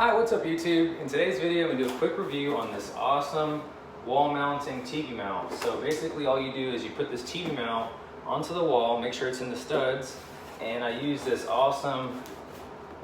Hi, what's up YouTube? In today's video, I'm going to do a quick review on this awesome wall mounting TV mount. So basically all you do is you put this TV mount onto the wall, make sure it's in the studs, and I use this awesome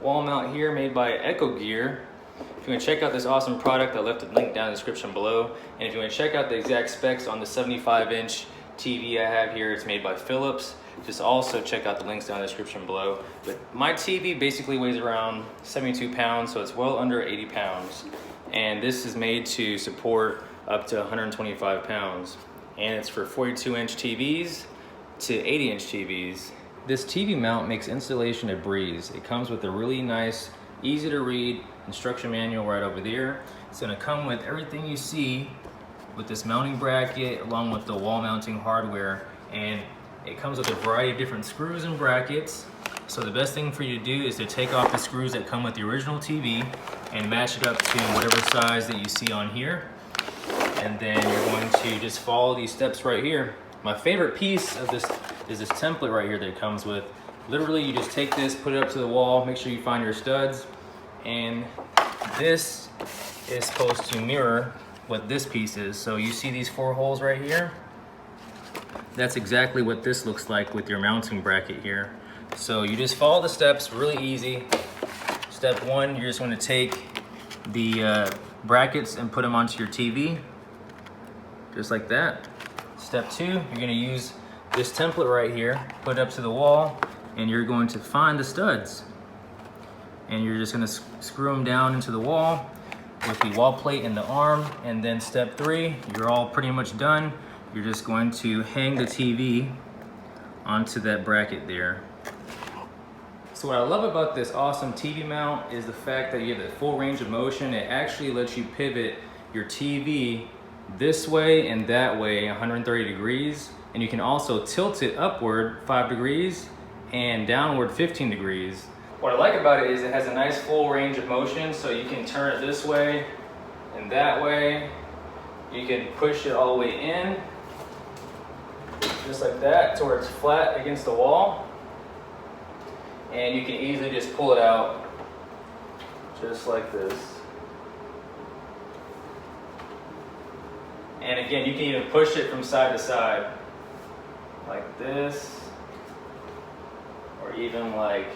wall mount here made by Echogear. If you want to check out this awesome product, I left a link down in the description below. And if you want to check out the exact specs on the 75-inch TV I have here, it's made by Philips. Just also check out the links down in the description below. But my TV basically weighs around 72 pounds, so it's well under 80 pounds. And this is made to support up to 125 pounds. And it's for 42-inch TVs to 80-inch TVs. This TV mount makes installation a breeze. It comes with a really nice, easy to read instruction manual right over there. It's gonna come with everything you see with this mounting bracket along with the wall mounting hardware. And it comes with a variety of different screws and brackets. So the best thing for you to do is to take off the screws that come with the original TV and match it up to whatever size that you see on here. And then you're going to just follow these steps right here. My favorite piece of this is this template right here that it comes with. Literally, you just take this, put it up to the wall, make sure you find your studs, and this is supposed to mirror what this piece is. So you see these 4 holes right here? That's exactly what this looks like with your mounting bracket here. So you just follow the steps, really easy. Step 1, you're just going to take the brackets and put them onto your TV, just like that. Step 2, you're going to use this template right here, put it up to the wall, and you're going to find the studs. And you're just going to screw them down into the wall with the wall plate and the arm. And then step 3, you're all pretty much done. You're just going to hang the TV onto that bracket there. So what I love about this awesome TV mount is the fact that you have the full range of motion. It actually lets you pivot your TV this way and that way 130 degrees. And you can also tilt it upward 5 degrees and downward 15 degrees. What I like about it is it has a nice full range of motion, so you can turn it this way and that way. You can push it all the way in, just like that, to where it's flat against the wall. And you can easily just pull it out, just like this. And again, you can even push it from side to side, like this, or even like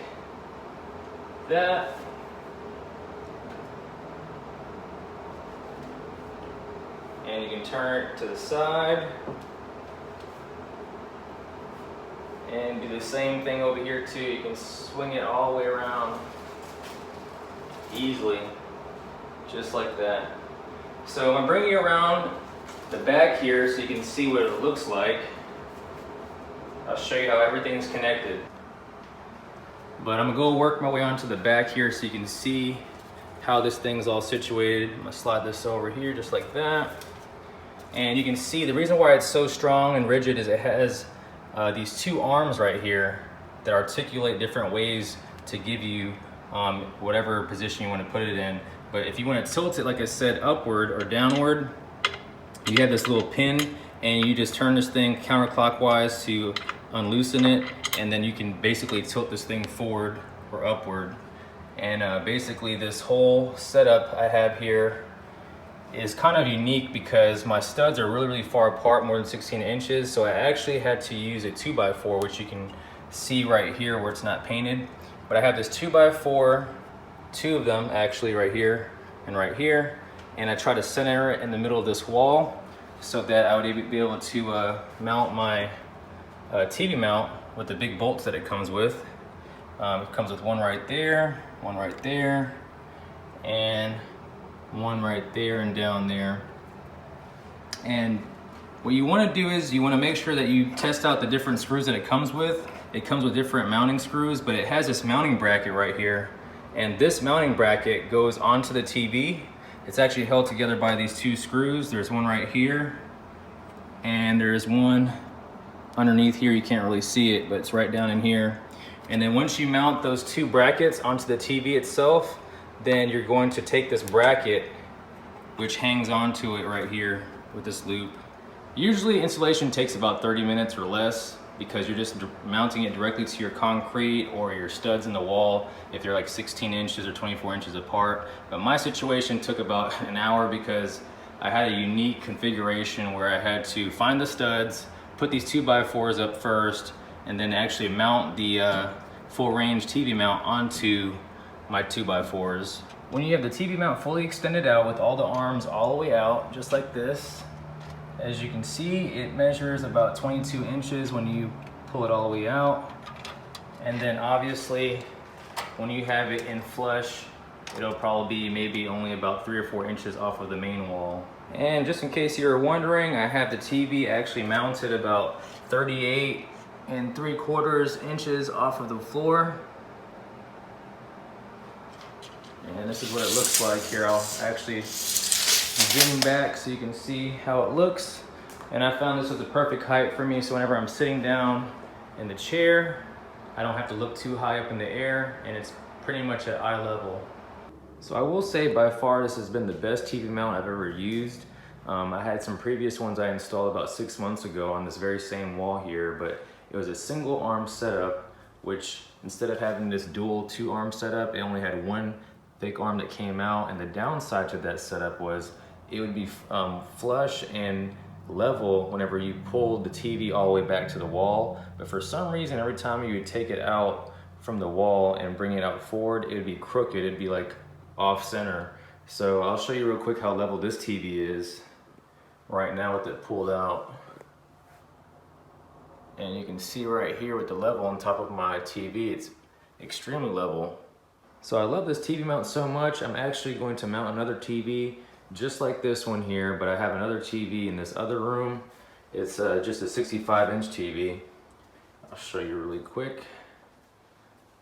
that. And you can turn it to the side and do the same thing over here too. You can swing it all the way around easily, just like that. So I'm bringing you around the back here so you can see what it looks like. I'll show you how everything's connected. But I'm gonna go work my way onto the back here so you can see how this thing's all situated. I'm gonna slide this over here just like that. And you can see the reason why it's so strong and rigid is it has these 2 arms right here that articulate different ways to give you whatever position you want to put it in. But if you want to tilt it, like I said, upward or downward, you have this little pin and you just turn this thing counterclockwise to unloosen it, and then you can basically tilt this thing forward or upward. And basically this whole setup I have here is kind of unique because my studs are really far apart, more than 16 inches. So I actually had to use a 2x4, which you can see right here where it's not painted. But I have this 2x4, 2 of them actually right here and right here. And I try to center it in the middle of this wall so that I would be able to mount my TV mount with the big bolts that it comes with. It comes with one right there, and one right there and down there. And what you want to do is you want to make sure that you test out the different screws that it comes with. It comes with different mounting screws, but it has this mounting bracket right here. And this mounting bracket goes onto the TV. It's actually held together by these 2 screws. There's one right here, and there's one underneath here. You can't really see it, but it's right down in here. And then once you mount those 2 brackets onto the TV itself, then you're going to take this bracket, which hangs onto it right here with this loop. Usually installation takes about 30 minutes or less, because you're just mounting it directly to your concrete or your studs in the wall if they're like 16 inches or 24 inches apart. But my situation took about an hour because I had a unique configuration where I had to find the studs, put these 2x4s up first, and then actually mount the full range TV mount onto my 2x4s. When you have the TV mount fully extended out with all the arms all the way out, just like this, as you can see, it measures about 22 inches when you pull it all the way out. And then obviously, when you have it in flush, it'll probably be maybe only about 3 or 4 inches off of the main wall. And just in case you were wondering, I have the TV actually mounted about 38 3/4 inches off of the floor. And this is what it looks like here. I'll actually zoom back so you can see how it looks. And I found this was the perfect height for me, so whenever I'm sitting down in the chair, I don't have to look too high up in the air, and it's pretty much at eye level. So I will say by far this has been the best TV mount I've ever used. I had some previous ones I installed about 6 months ago on this very same wall here, but it was a single arm setup, which instead of having this dual 2-arm setup, it only had one thick arm that came out. And the downside to that setup was it would be flush and level whenever you pulled the TV all the way back to the wall. But for some reason, every time you would take it out from the wall and bring it out forward, it would be crooked. It'd be like off center. So I'll show you real quick how level this TV is right now with it pulled out. And you can see right here with the level on top of my TV, it's extremely level. So I love this TV mount so much, I'm actually going to mount another TV just like this one here, but I have another TV in this other room. It's just a 65-inch TV. I'll show you really quick.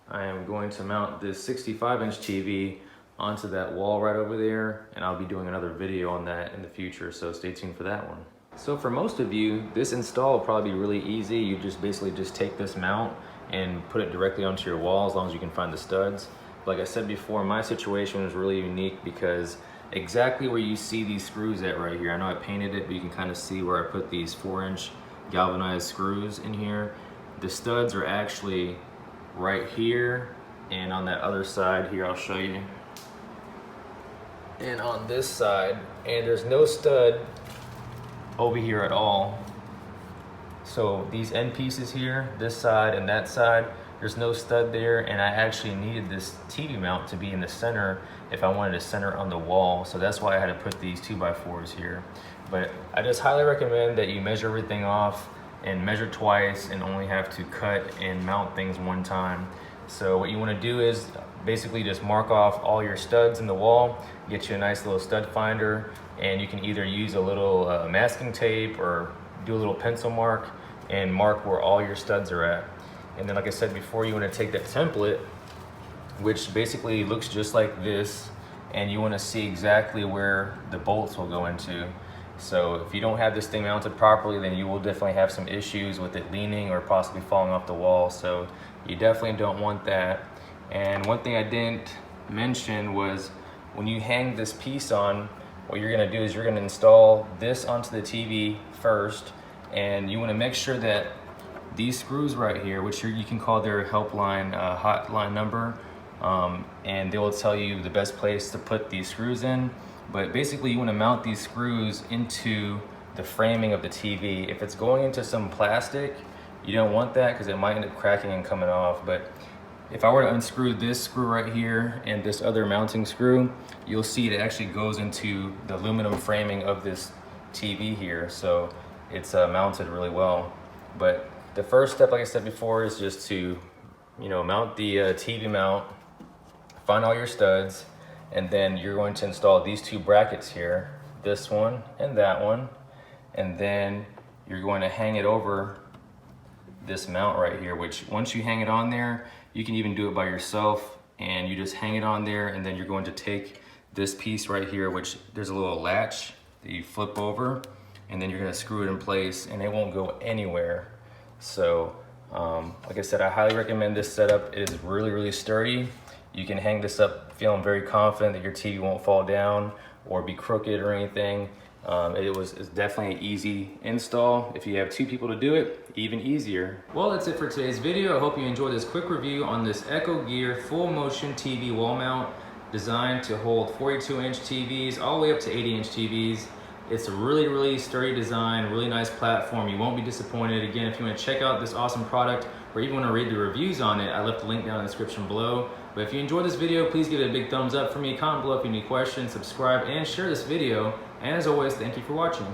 I am going to mount this 65-inch TV onto that wall right over there, and I'll be doing another video on that in the future, so stay tuned for that one. So for most of you, this install will probably be really easy. You just basically just take this mount and put it directly onto your wall as long as you can find the studs. Like I said before, my situation was really unique because exactly where you see these screws at right here, I know I painted it, but you can kind of see where I put these 4-inch galvanized screws in here. The studs are actually right here, and on that other side here, I'll show you. And on this side, and there's no stud over here at all. So these end pieces here, this side and that side, there's no stud there, and I actually needed this TV mount to be in the center if I wanted to center on the wall. So that's why I had to put these 2x4s here. But I just highly recommend that you measure everything off and measure twice and only have to cut and mount things one time. So what you want to do is basically just mark off all your studs in the wall, get you a nice little stud finder, and you can either use a little masking tape or do a little pencil mark and mark where all your studs are at. And then like I said before, you want to take that template, which basically looks just like this, and you want to see exactly where the bolts will go into. So if you don't have this thing mounted properly, then you will definitely have some issues with it leaning or possibly falling off the wall. So you definitely don't want that. And one thing I didn't mention was when you hang this piece on, what you're going to do is you're going to install this onto the TV first, and you want to make sure that these screws right here, which you can call their helpline hotline number, and they will tell you the best place to put these screws in. But basically you want to mount these screws into the framing of the TV. If it's going into some plastic, you don't want that because it might end up cracking and coming off. But if I were to unscrew this screw right here and this other mounting screw, you'll see it actually goes into the aluminum framing of this TV here. So it's mounted really well. But the first step, like I said before, is just to, mount the TV mount, find all your studs, and then you're going to install these two brackets here, this one and that one, and then you're going to hang it over this mount right here, which once you hang it on there, you can even do it by yourself, and you just hang it on there, and then you're going to take this piece right here, which there's a little latch that you flip over, and then you're going to screw it in place, and it won't go anywhere. So like I said, I highly recommend this setup. It is really, really sturdy. You can hang this up feeling very confident that your TV won't fall down or be crooked or anything. It's definitely an easy install. If you have 2 people to do it, even easier. Well, that's it for today's video. I hope you enjoyed this quick review on this Echogear full motion TV wall mount designed to hold 42-inch TVs all the way up to 80-inch TVs. It's a really sturdy design, really nice platform. You won't be disappointed. Again, if you want to check out this awesome product or even want to read the reviews on it, I left the link down in the description below. But if you enjoyed this video, please give it a big thumbs up for me. Comment below if you have any questions, subscribe, and share this video. And as always, thank you for watching.